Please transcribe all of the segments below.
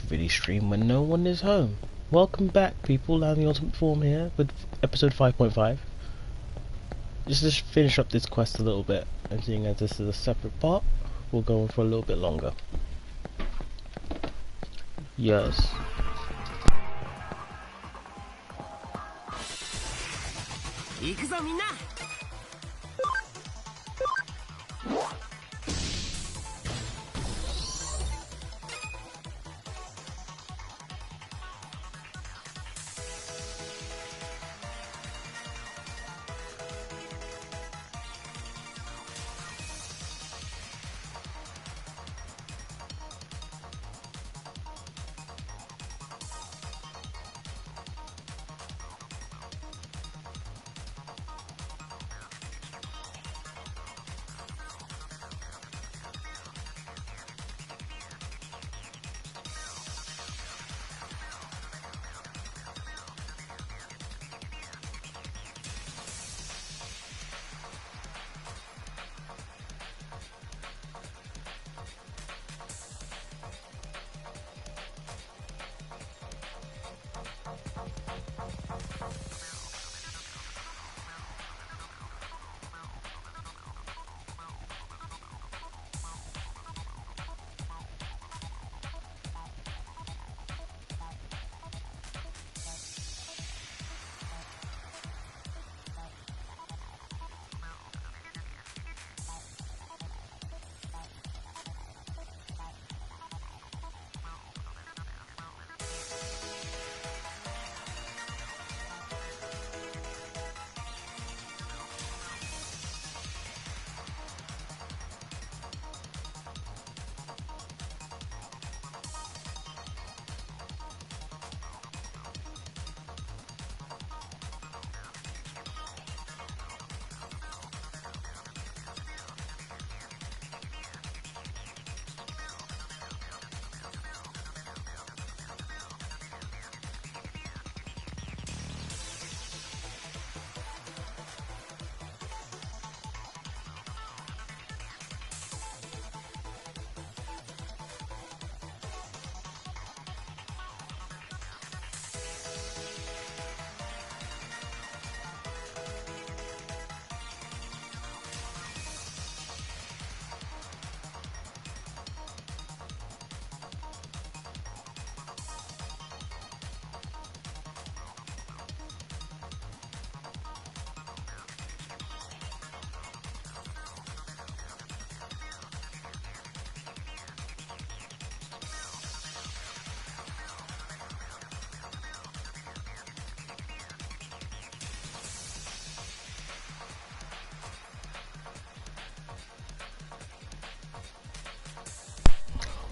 really stream when no one is home. Welcome back, people. Lan the Ultimate Form here with episode 5.5. Just to finish up this quest a little bit, and seeing as this is a separate part, we'll go on for a little bit longer. Yes.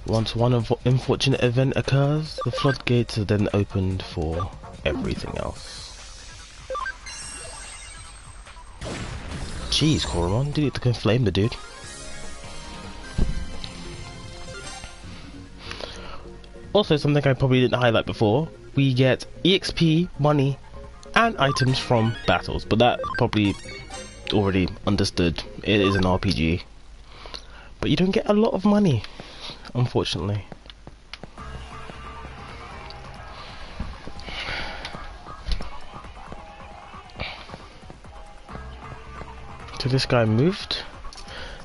Once one unfortunate event occurs, the floodgates are then opened for everything else. Jeez, Koromon, did you have to go flame the dude? Also, something I probably didn't highlight before, we get EXP, money, and items from battles, but that probably already understood. It is an RPG. But you don't get a lot of money, unfortunately. So this guy moved.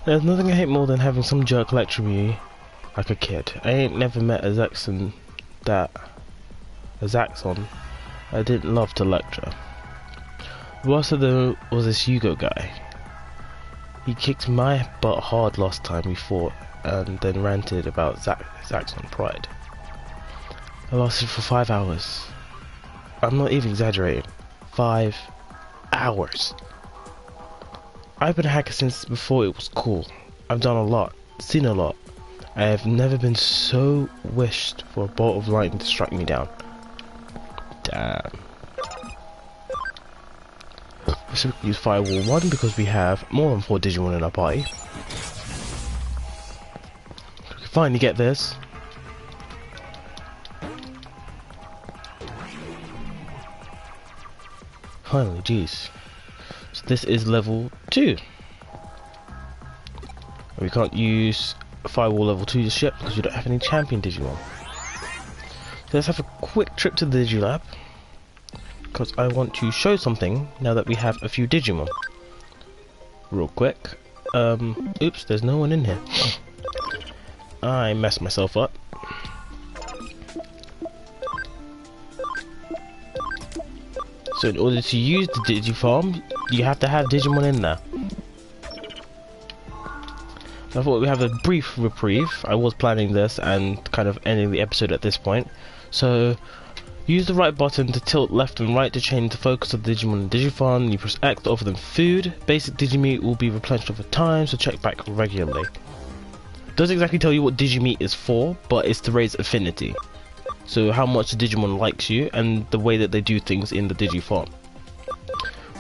There's nothing I hate more than having some jerk lecture me like a kid. I ain't never met a Zaxxon I didn't love to lecture. The worst of them was this Hugo guy. He kicked my butt hard last time we fought and then ranted about Zaxxon pride. I lasted for 5 hours. I'm not even exaggerating. 5 hours. I've been a hacker since before it was cool. I've done a lot, seen a lot. I have never been so wished for a bolt of lightning to strike me down. Damn. So we can use Firewall 1 because we have more than 4 Digimon in our party. We can finally get this. Finally, jeez. So this is level 2. We can't use Firewall level 2 just yet because we don't have any champion Digimon. Let's have a quick trip to the Digilab, because I want to show something now that we have a few Digimon. Real quick. Oops, there's no one in here. I messed myself up. So in order to use the Digifarm, you have to have Digimon in there. So I thought we'd have a brief reprieve. I was planning this and kind of ending the episode at this point. So use the right button to tilt left and right to change the focus of the Digimon and Digifarm. You press X to offer them food. Basic Digimeat will be replenished over time, so check back regularly. Doesn't exactly tell you what Digimeat is for, but it's to raise affinity. So how much the Digimon likes you and the way that they do things in the Digifarm.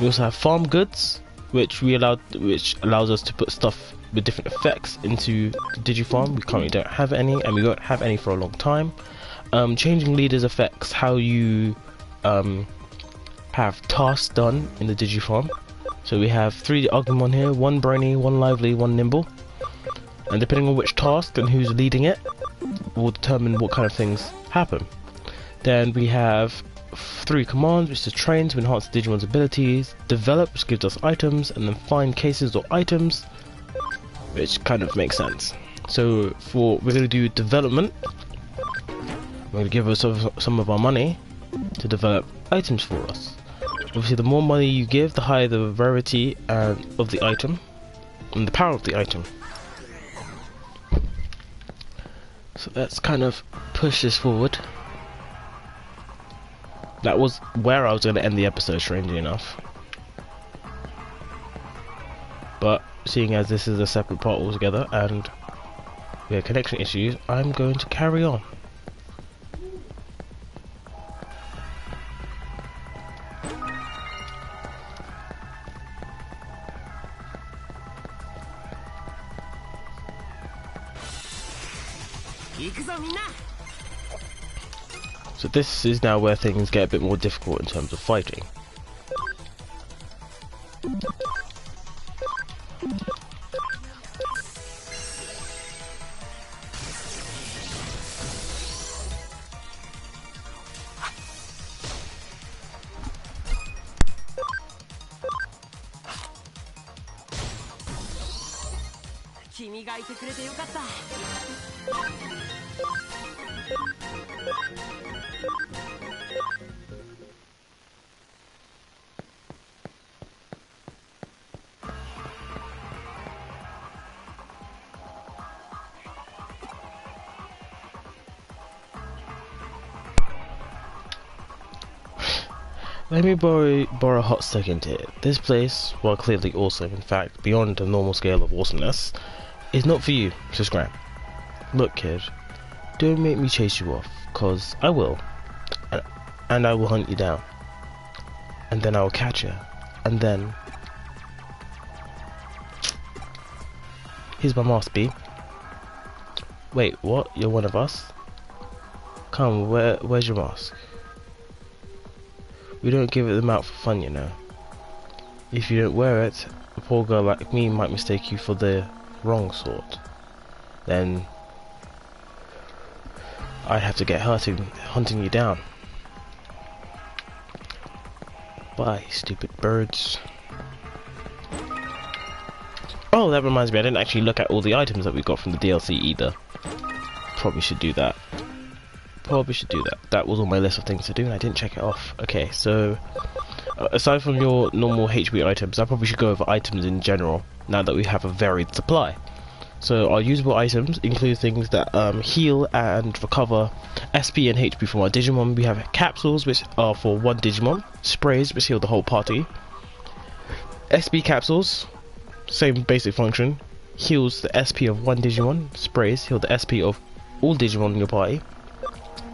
We also have farm goods, which allows us to put stuff with different effects into the Digifarm. We currently don't have any, and we won't have any for a long time. Changing leaders affects how you have tasks done in the Digifarm. So we have 3 Agumon here, 1 brainy, 1 lively, 1 nimble. And depending on which task and who's leading it, will determine what kind of things happen. Then we have 3 commands, which is train to enhance the Digimon's abilities, develop, which gives us items, and then find cases or items, which kind of makes sense. So we're going to do development. We're going to give us some of our money to develop items for us. Obviously, the more money you give, the higher the rarity of the item and the power of the item. So let's kind of push this forward. That was where I was going to end the episode, strangely enough. But seeing as this is a separate part altogether and we have connection issues, I'm going to carry on. So this is now where things get a bit more difficult in terms of fighting. Let me borrow a hot second here. This place, while clearly awesome, in fact, beyond the normal scale of awesomeness, is not for you, so scram. Look, kid, don't make me chase you off, cause I will. And I will hunt you down. And then I will catch you. And then... Here's my mask, B. Wait, what? You're one of us? Come, where's your mask? We don't give them out for fun, you know. If you don't wear it, a poor girl like me might mistake you for the wrong sort. Then I have to get hunting you down. Bye, stupid birds. Oh, that reminds me, I didn't actually look at all the items that we got from the DLC either. Probably should do that. That was on my list of things to do and I didn't check it off. Okay, so aside from your normal HP items, I probably should go over items in general now that we have a varied supply. So our usable items include things that heal and recover SP and HP from our Digimon. We have capsules, which are for 1 Digimon, sprays, which heal the whole party, SP capsules, same basic function, heals the SP of 1 Digimon, sprays heal the SP of all Digimon in your party.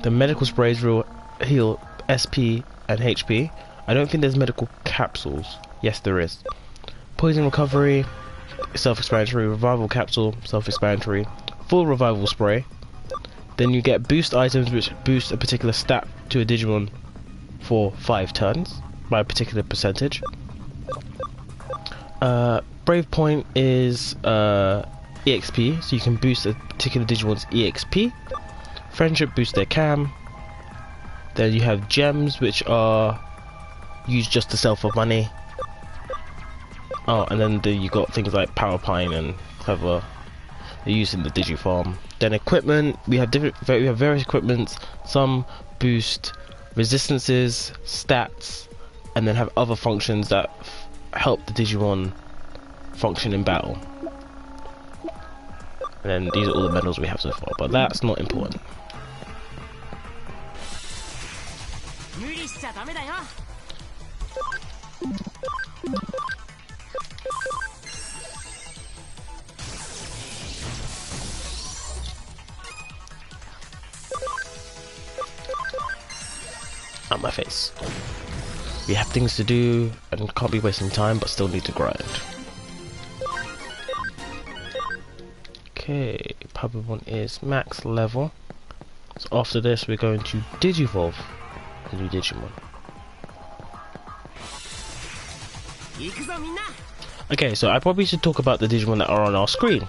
The medical sprays will heal SP and HP. I don't think there's medical capsules. Yes, there is. Poison recovery, self-explanatory. Revival capsule, self-explanatory. Full revival spray. Then you get boost items which boost a particular stat to a Digimon for 5 turns by a particular percentage. Brave point is EXP, so you can boost a particular Digimon's EXP. Friendship boosts their cam. Then you have gems, which are used just to sell for money. Oh, and then you got things like Power Pine and Clever. They're used in the Digi Farm. Then equipment, we have various equipments. Some boost resistances, stats, and then have other functions that help the Digimon function in battle. And then these are all the medals we have so far, but that's not important. Out my face. We have things to do and can't be wasting time, but still need to grind. Okay, Pabumon is max level. So after this, we're going to Digivolve the new Digimon. Okay, so I probably should talk about the Digimon that are on our screen.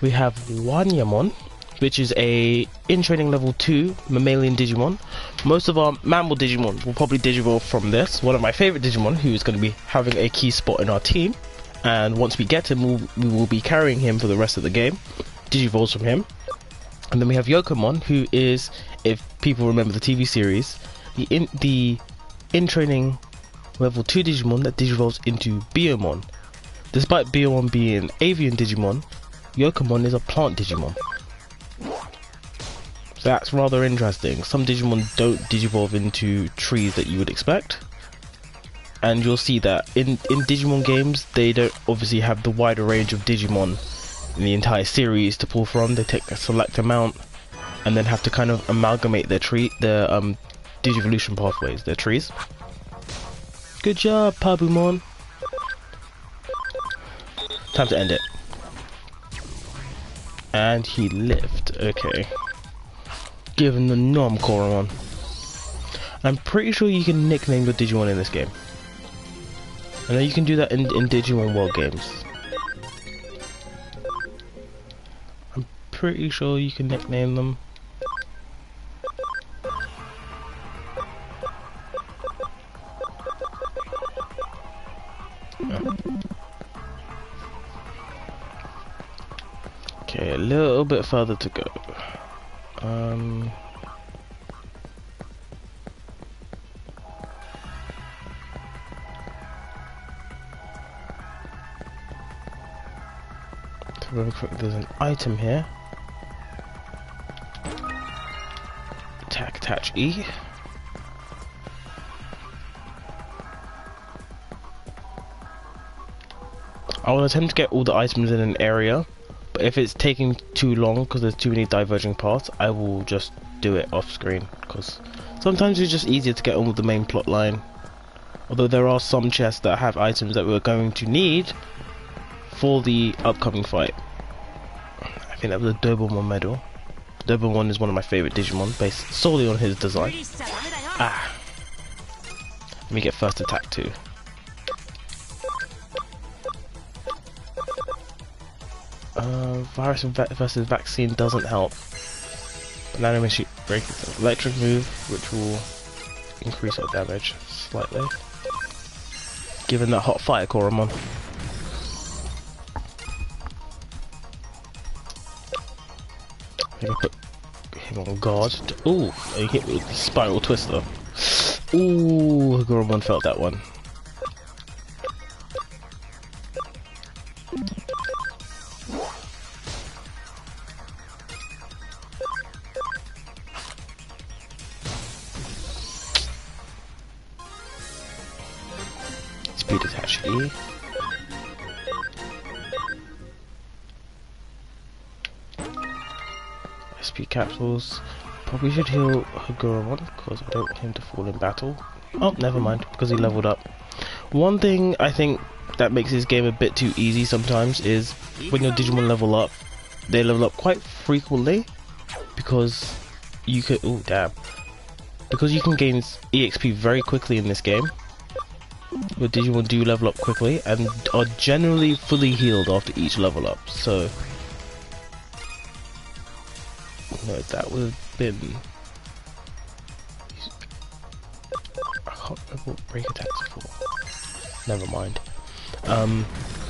We have Wanyamon, which is a in training level 2 mammalian Digimon. Most of our mammal Digimon will probably Digivolve from this. One of my favorite Digimon, who is going to be having a key spot in our team. And once we get him, we will be carrying him for the rest of the game. Digivolves from him. And then we have Yokomon, who is, if people remember the TV series, the in training level 2 Digimon that Digivolves into Biyomon. Despite Biyomon being an avian Digimon, Yokomon is a plant Digimon. So that's rather interesting. Some Digimon don't Digivolve into trees that you would expect. And you'll see that in Digimon games, they don't obviously have the wider range of Digimon in the entire series to pull from. They take a select amount and then have to kind of amalgamate their Digivolution pathways, their trees. Good job, Pabumon. Time to end it. And he lived. Okay. Give him the Nom Koromon. I'm pretty sure you can nickname your Digimon in this game. I know you can do that in Digimon World games. I'm pretty sure you can nickname them. Okay, a little bit further to go. Really quick, there's an item here. Attach E. I will attempt to get all the items in an area, but if it's taking too long because there's too many diverging paths, I will just do it off screen, because sometimes it's just easier to get on with the main plot line. Although there are some chests that have items that we're going to need for the upcoming fight. I think that was a Dobomon medal. Dobomon is one of my favorite Digimon, based solely on his design. Ah! Let me get first attack too. Virus versus vaccine doesn't help. Banana machine break is an electric move, which will increase our damage slightly. Given that hot fire Koromon. I think I put him on guard. Ooh, he hit me with the spiral twister. Ooh, Goromon felt that one. Speed attach E. SP capsules. Probably should heal Hagurumon because I don't want him to fall in battle. Oh, never mind, because he leveled up. One thing I think that makes this game a bit too easy sometimes is when your Digimon level up, they level up quite frequently because you could. Oh damn! Because you can gain EXP very quickly in this game. Your Digimon do level up quickly and are generally fully healed after each level up. So. No, that would have been I can't remember what break attacks are for. Never mind.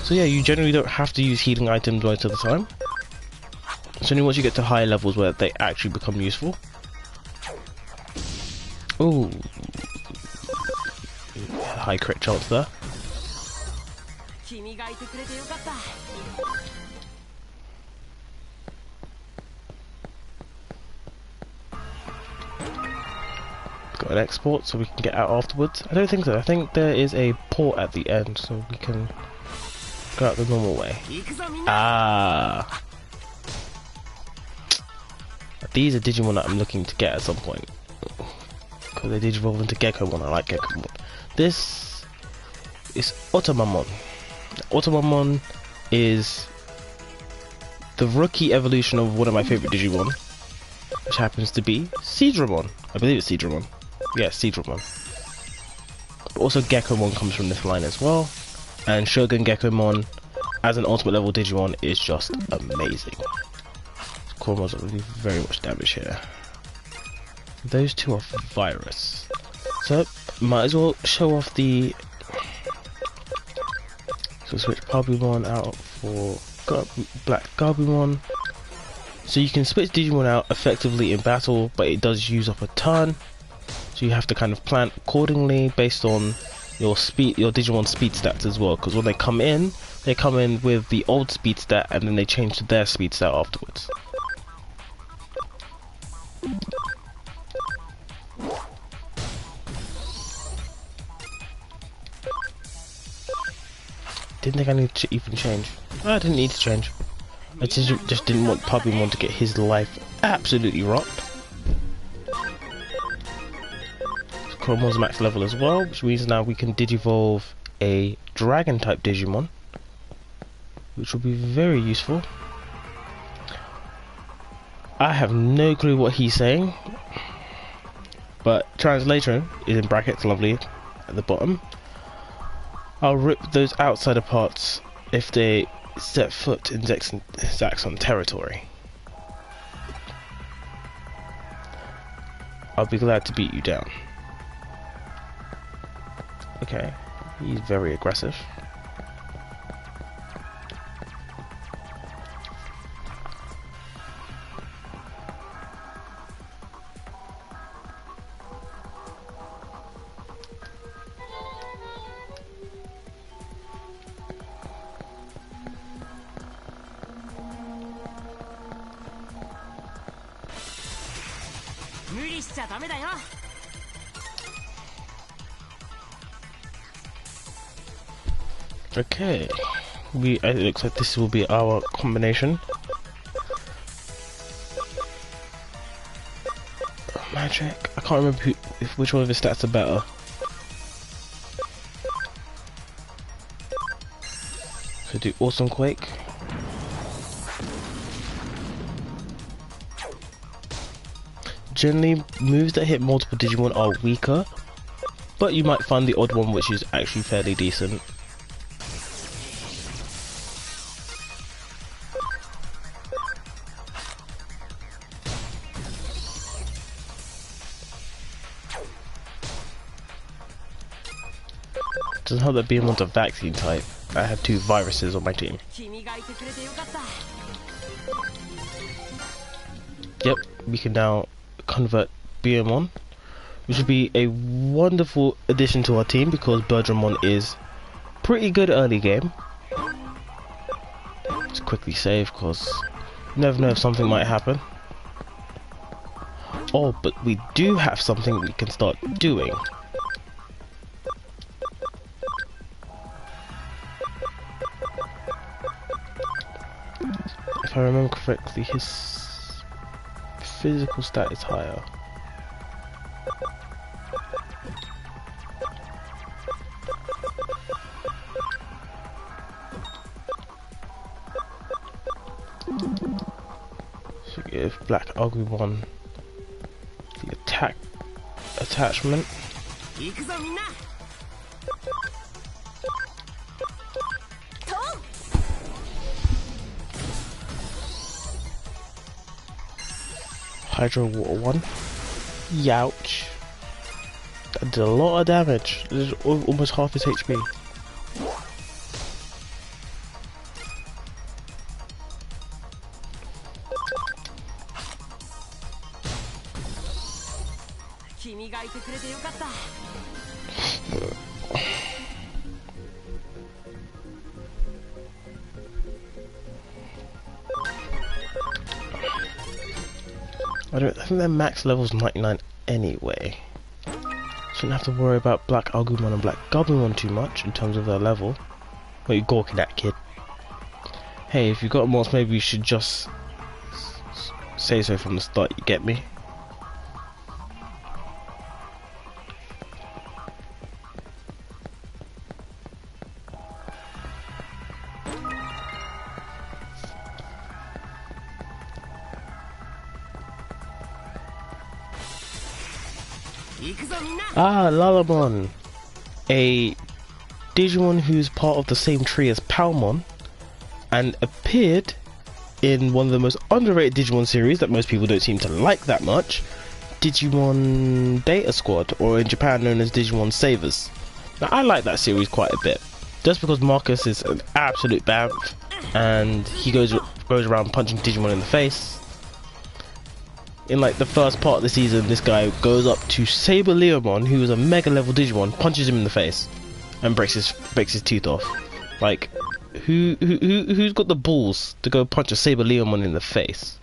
So yeah, you generally don't have to use healing items most of the time. It's only once you get to higher levels where they actually become useful. Ooh. High crit chance there. Got an export so we can get out afterwards. I don't think so. I think there is a port at the end so we can go out the normal way. Ah. These are Digimon that I'm looking to get at some point. Because they did evolve into Gekomon. I like Gekomon. This is Otamamon. Otamamon is the rookie evolution of one of my favorite Digimon, which happens to be Seadramon. I believe it's Seadramon. Yeah, Seadramon. But also Gekomon comes from this line as well. And Shogun Gekomon, as an ultimate level Digimon, is just amazing. Koromons are really very much damage here. Those two are virus. So, might as well show off the... So switch Garbumon out for Black Garbumon. So you can switch Digimon out effectively in battle, but it does use up a ton. So you have to kind of plan accordingly based on your speed, your Digimon speed stats as well. Because when they come in with the old speed stat, and then they change to their speed stat afterwards. Didn't think I needed to even change. I didn't need to change. I just didn't want Pabumon to get his life absolutely rocked. Koromon's max level as well, which means now we can digivolve a dragon type Digimon, which will be very useful. I have no clue what he's saying, but translation is in brackets, lovely, at the bottom. I'll rip those outsider parts if they set foot in Zaxxon territory. I'll be glad to beat you down. Okay, he's very aggressive. Okay, it looks like this will be our combination. Magic. I can't remember which one of his stats are better. So do Awesome Quake. Generally, moves that hit multiple Digimon are weaker, but you might find the odd one which is actually fairly decent. Doesn't help that Beamon's a vaccine type. I have two viruses on my team. Yep, we can now convert Beamon, which would be a wonderful addition to our team because Birdramon is pretty good early game. Let's quickly save because you never know if something might happen. Oh, but we do have something we can start doing. If I remember correctly, his physical stat is higher. So give Black Agumon the attack attachment. Hydro Water 1. Youch. That did a lot of damage. This is almost half his HP. I think their max level's 99 anyway. Shouldn't have to worry about Black Agumon and Black Gabumon too much in terms of their level. What are you gawking at, kid? Hey, if you got mods, maybe you should just say so from the start, you get me? Ah, Lalamon, a Digimon who's part of the same tree as Palmon, and appeared in one of the most underrated Digimon series that most people don't seem to like that much, Digimon Data Squad, or in Japan known as Digimon Savers. Now I like that series quite a bit, just because Marcus is an absolute bamf, and he goes around punching Digimon in the face. In like the first part of the season, this guy goes up to Saber Leomon, who is a mega level Digimon, punches him in the face, and breaks his tooth off. Like, who's got the balls to go punch a Saber Leomon in the face?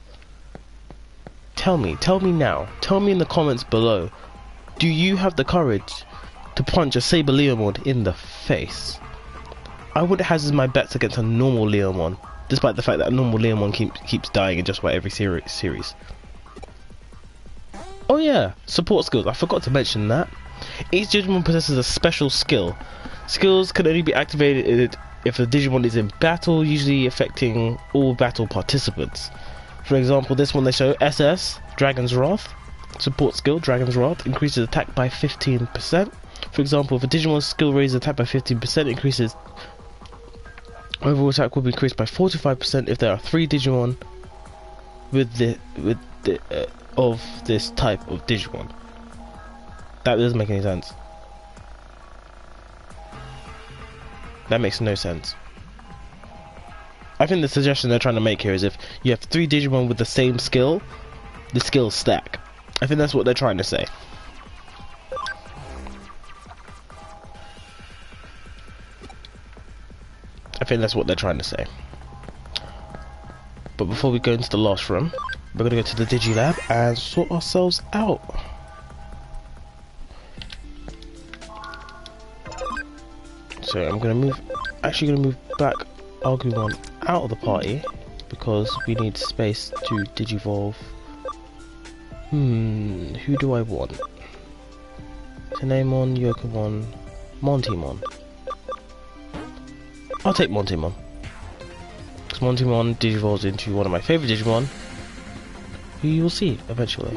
Tell me now. Tell me in the comments below. Do you have the courage to punch a Saber Leomon in the face? I would hazard my bets against a normal Leomon, despite the fact that a normal Leomon keeps dying in just about every series. Oh yeah, support skills. I forgot to mention that. Each Digimon possesses a special skill. Skills can only be activated if a Digimon is in battle, usually affecting all battle participants. For example, this one they show SS, Dragon's Wrath. Support skill, Dragon's Wrath, increases attack by 15%. For example, if a Digimon's skill raises attack by 15%, increases overall attack will be increased by 45% if there are 3 Digimon of this type of Digimon. That doesn't make any sense. That makes no sense. I think the suggestion they're trying to make here is if you have 3 Digimon with the same skill, the skills stack. I think that's what they're trying to say. But before we go into the last room, we're gonna go to the Digilab and sort ourselves out. So I'm gonna move back Agumon out of the party because we need space to digivolve. Who do I want? Tenemon, Yokomon, Montimon. I'll take Montimon. Because Montimon digivolves into one of my favourite Digimon, who you will see eventually.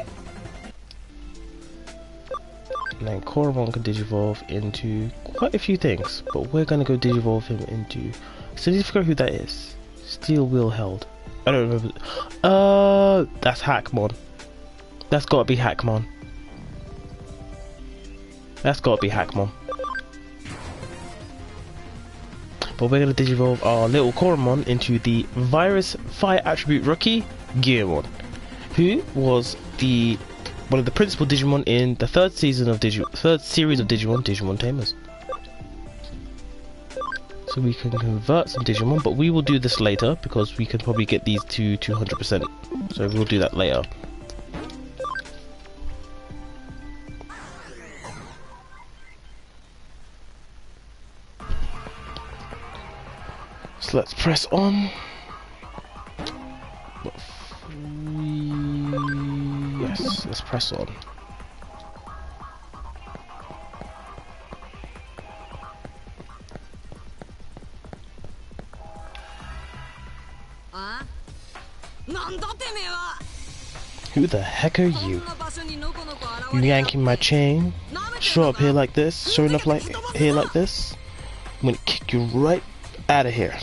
And then Koromon can digivolve into quite a few things, but we're gonna go digivolve him into. So I need to figure out who that is. Steel Wheel Held. I don't remember. That's Hackmon. That's gotta be Hackmon. But we're gonna digivolve our little Koromon into the Virus Fire Attribute Rookie, Gearmon, who was one of the principal Digimon in the third series of Digimon, Digimon Tamers. So we can convert some Digimon, but we will do this later because we can probably get these to 200%. So we'll do that later. So let's press on. Yes, let's press on. Who the heck are you? You yanking my chain? Show up here like this? Showing up here like this? I'm gonna kick you right out of here.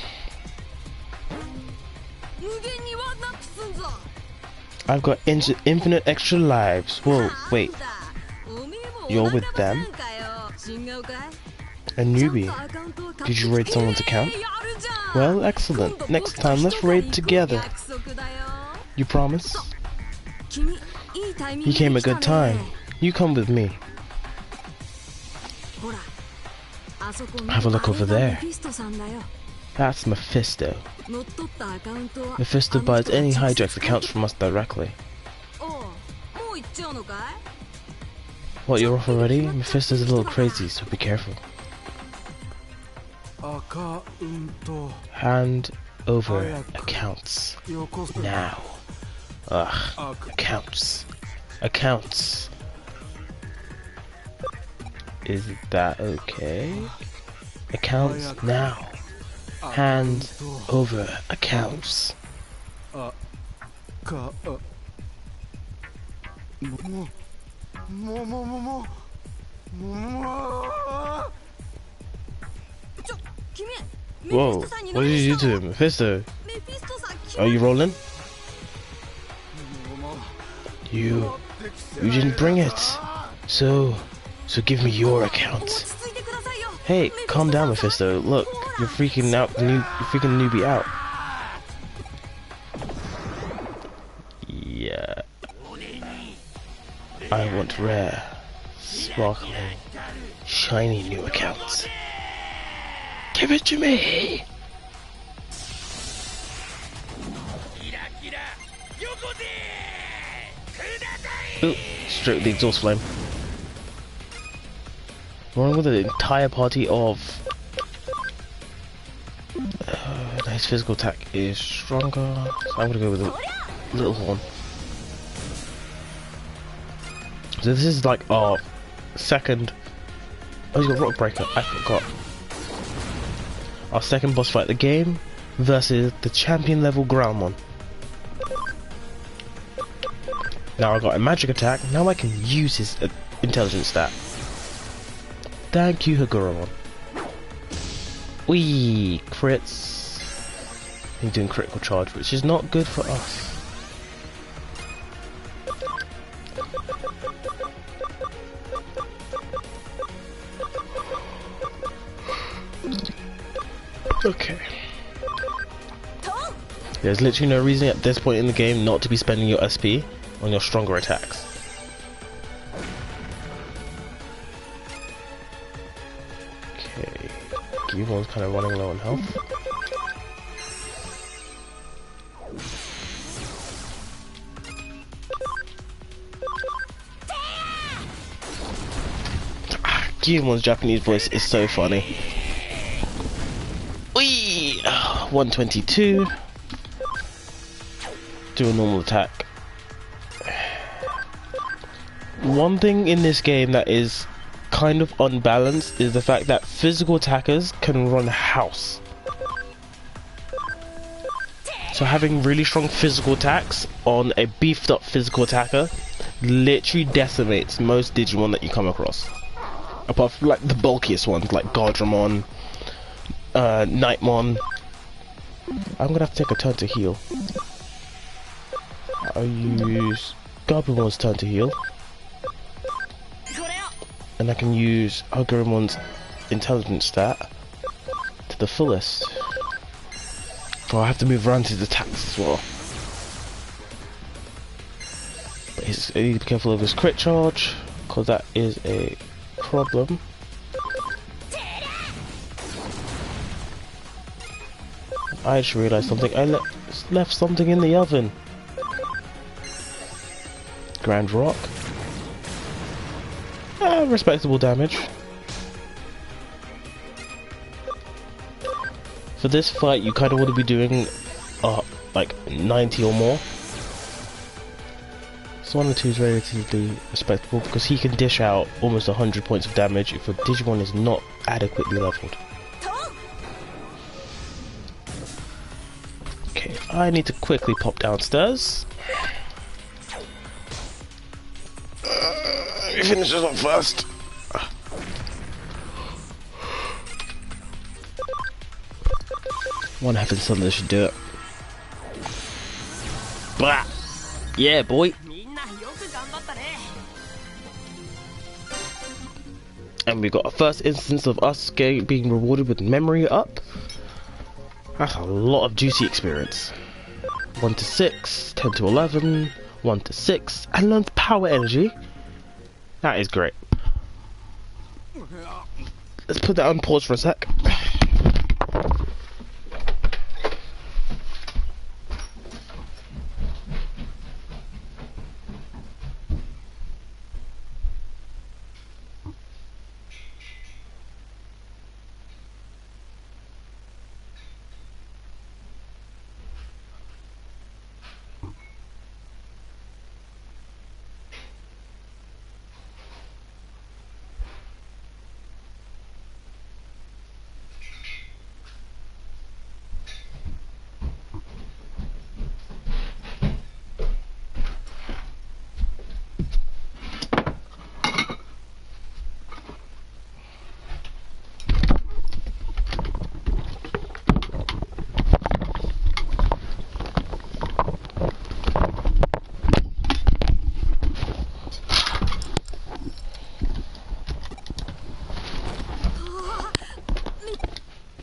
I've got infinite extra lives. Whoa, wait. You're with them? A newbie. Did you raid someone's account? Well, excellent. Next time, let's raid together. You promise? You came a good time. You come with me. Have a look over there. That's Mephisto. Mephisto buys any hijacked accounts from us directly. What, you're off already? Mephisto's a little crazy, so be careful. Hand over accounts. Now. Ugh. Accounts. Accounts. Is that okay? Accounts now. Hand over accounts. Whoa, what did you do to him? Mephisto? Are you rolling? You didn't bring it. So give me your account. Hey, calm down, Mephisto. Look, you're freaking out. You're freaking newbie out. Yeah. I want rare, sparkling, shiny new accounts. Give it to me! Ooh, straight with the exhaust flame. Wrong with an entire party of... his physical attack is stronger, so I'm gonna go with a little horn. So this is like our second... Oh, he's got Rock Breaker, I forgot. Our second boss fight of the game versus the champion level Groundmon. Now I got a magic attack, now I can use his intelligence stat. Thank you, Higuramon. Wee, crits. He's doing critical charge, which is not good for us. Okay. There's literally no reason at this point in the game not to be spending your SP on your stronger attacks. Okay. Gimon's kind of running low on health. Gimon's Japanese voice is so funny. 122. Do a normal attack. One thing in this game that is kind of unbalanced is the fact that physical attackers can run house. So having really strong physical attacks on a beefed up physical attacker literally decimates most Digimon that you come across. Apart from like the bulkiest ones like Gardramon, Nightmon. I'm gonna have to take a turn to heal. I'll use Garbumon's turn to heal. And I can use Higurumon's intelligence stat to the fullest. So I have to move around to his attacks as well. But I need to be careful of his crit charge, because that is a problem. I just realised something. I left something in the oven. Grand Rock. Respectable damage. For this fight, you kind of want to be doing like 90 or more. So 1 and 2 is relatively respectable because he can dish out almost 100 points of damage if a Digimon is not adequately leveled. Okay, I need to quickly pop downstairs. Let me finish this off first. One heaven thunder should do it. Blah! Yeah, boy! And we got a first instance of us being rewarded with memory up. That's a lot of juicy experience. 1 to 6, 10 to 11, 1 to 6, and learns power energy. That is great. Let's put that on pause for a sec.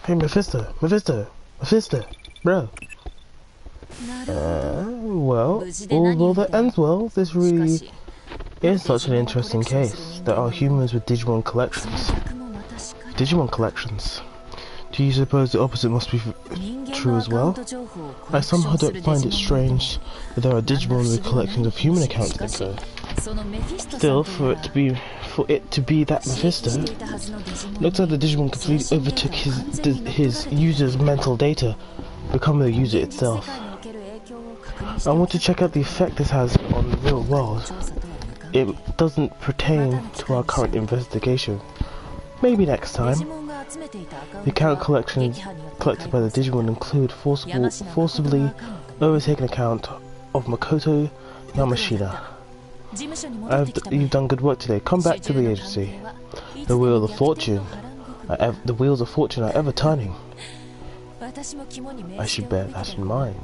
Hey, Mephisto, bro. Well, although that ends well, this really is such an interesting case. There are humans with Digimon collections. Do you suppose the opposite must be true as well? I somehow don't find it strange that there are Digimon with collections of human accounts info. Still, for it to be that Mephisto, looks like the Digimon completely overtook his user's mental data, becoming the user itself. I want to check out the effect this has on the real world. It doesn't pertain to our current investigation. Maybe next time. The account collections collected by the Digimon include forcibly overtaken account of Makoto Yamashina. You've done good work today. Come back to the agency. The wheels of fortune are ever turning. I should bear that in mind.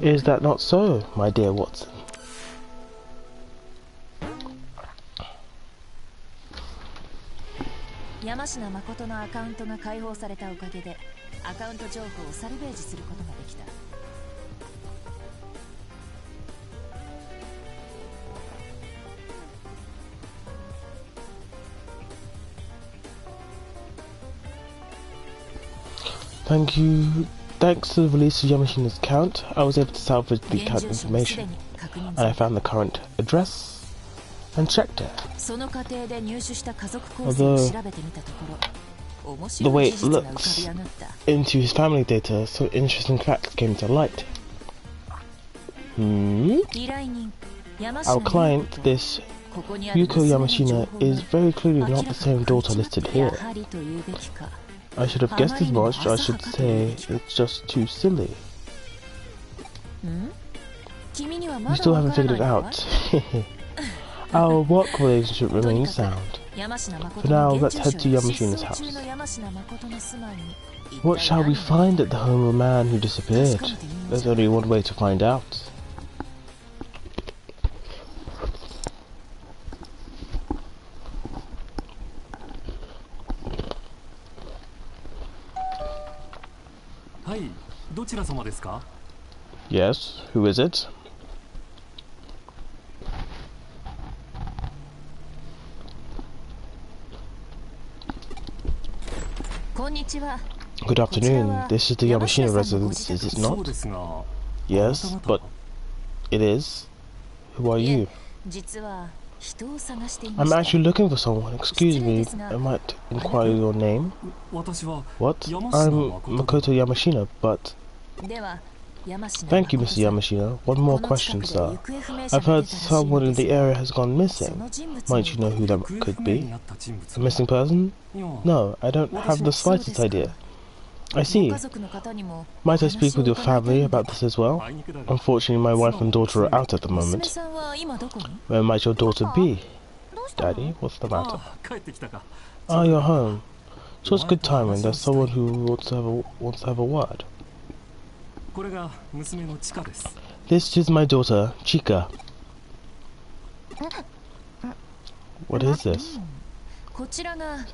Is that not so, my dear Watson? Yamashina Makoto のアカウントが解放されたおかげでアカウント情報をサルベージすることができた。Thanks to the release of Yamashina's account, I was able to salvage the account information, and I found the current address and checked it. Although the way it looks into his family data, some interesting facts came to light. Our client, this Yuko Yamashina, is very clearly not the same daughter listed here. I should have guessed as much. I should say it's just too silly. You still haven't figured it out. Our work relationship remains sound. For now, let's head to Yamashina's house. What shall we find at the home of a man who disappeared? There's only one way to find out. Yes, who is it? Good afternoon. This is the Yamashina residence, is it not? Yes, but it is. Who are you? I'm actually looking for someone. Excuse me, I might inquire your name. What? I'm Makoto Yamashina, but... Thank you, Mr. Yamashina. One more question, sir. I've heard someone in the area has gone missing. Might you know who that could be? A missing person? No, I don't have the slightest idea. I see. Might I speak with your family about this as well? Unfortunately, my wife and daughter are out at the moment. Where might your daughter be? Daddy, what's the matter? Ah, you're home. So it's good timing. There's someone who wants to have a word. This is my daughter, Chika. What is this?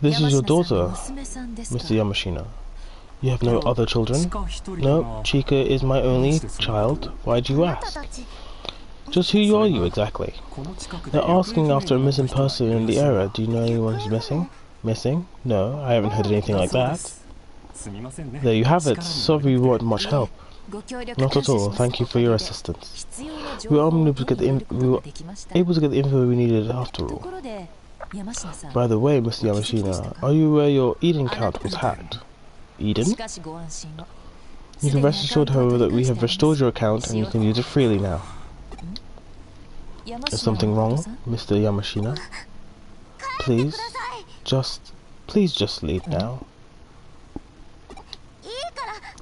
This is your daughter, Mr. Yamashina. You have no other children? No, Chika is my only child. Why do you ask? Just who are you exactly? They're asking after a missing person in the area. Do you know anyone who's missing? Missing? No, I haven't heard anything like that. There you have it. Sorry we weren't much help. Not at all. Thank you for your assistance. We were able to get the info we needed after all. By the way, Mr. Yamashina, are you aware your Eden account was hacked? Eden? You can rest assured, however, that we have restored your account and you can use it freely now. Is something wrong, Mr. Yamashina? Please just leave now.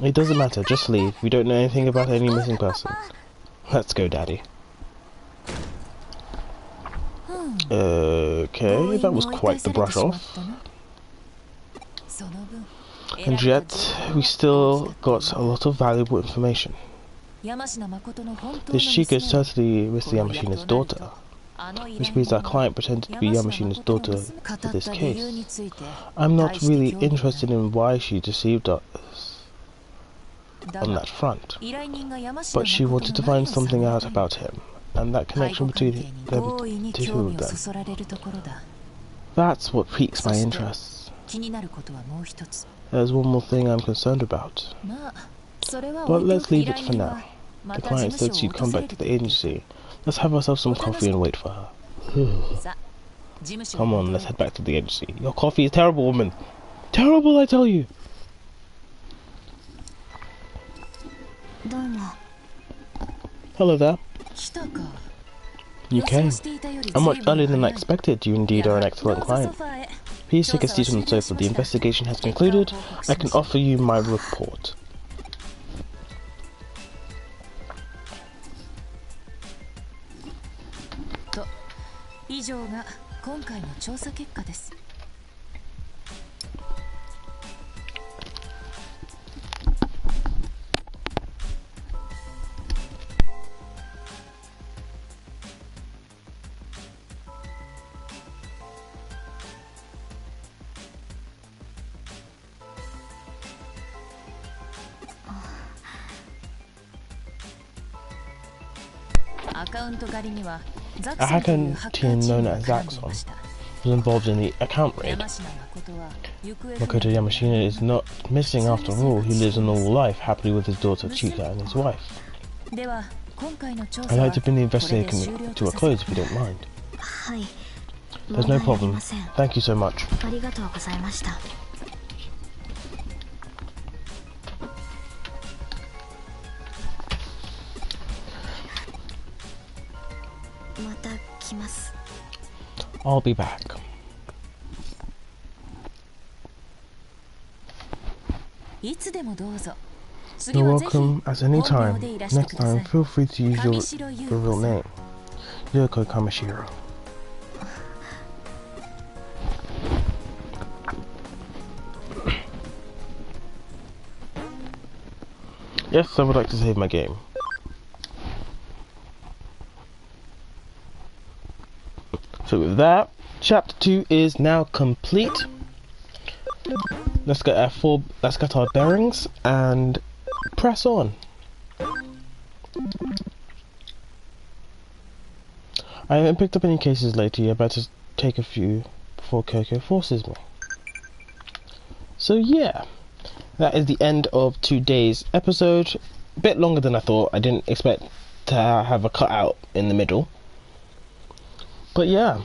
It doesn't matter, just leave. We don't know anything about any missing person. Let's go, Daddy. Okay, that was quite the brush off. And yet, we still got a lot of valuable information. This Chika is certainly Mr. Yamashina's daughter, which means our client pretended to be Yamashina's daughter for this case. I'm not really interested in why she deceived us on that front, but she wanted to find something out about him, and that connection between them, two of them. That's what piques my interest. There's one more thing I'm concerned about, but let's leave it for now. The client said she'd come back to the agency. Let's have ourselves some coffee and wait for her. Come on, let's head back to the agency. Your coffee is terrible, woman. Terrible, I tell you. Hello there. You came. I'm much earlier than I expected. You indeed are an excellent client. Please take a seat on the sofa. The investigation has concluded. I can offer you my report. A hacker team known as Zaxxon was involved in the account raid. Makoto Yamashina is not missing after all. He lives a normal life, happily with his daughter Chika and his wife. I'd like to bring the investigation to a close if you don't mind. There's no problem. Thank you so much. I'll be back. You're welcome at any time. Next time, feel free to use your real name, Yoko Kamashiro. Yes, I would like to save my game. So with that, chapter 2 is now complete. Let's get our bearings and press on. I haven't picked up any cases lately. I better take a few before Coco forces me. So yeah, that is the end of today's episode. A bit longer than I thought. I didn't expect to have a cutout in the middle. But yeah,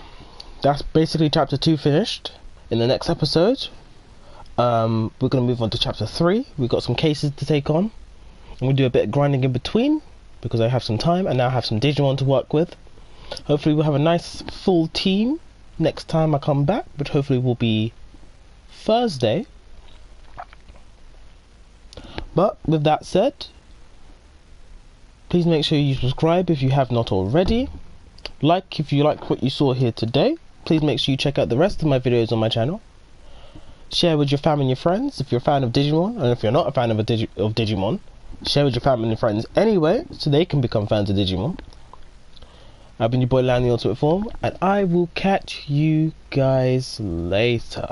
that's basically chapter 2 finished. In the next episode, we're going to move on to chapter 3. We've got some cases to take on. And we'll do a bit of grinding in between, because I have some time and now I have some Digimon to work with. Hopefully we'll have a nice full team next time I come back, which hopefully will be Thursday. But with that said, please make sure you subscribe if you have not already. Like if you like what you saw here today. Please make sure you check out the rest of my videos on my channel. Share with your family and your friends if you're a fan of Digimon, and if you're not a fan of Digimon, share with your family and friends anyway, so they can become fans of Digimon. I've been your boy Lan, the Ultimate Form, and I will catch you guys later.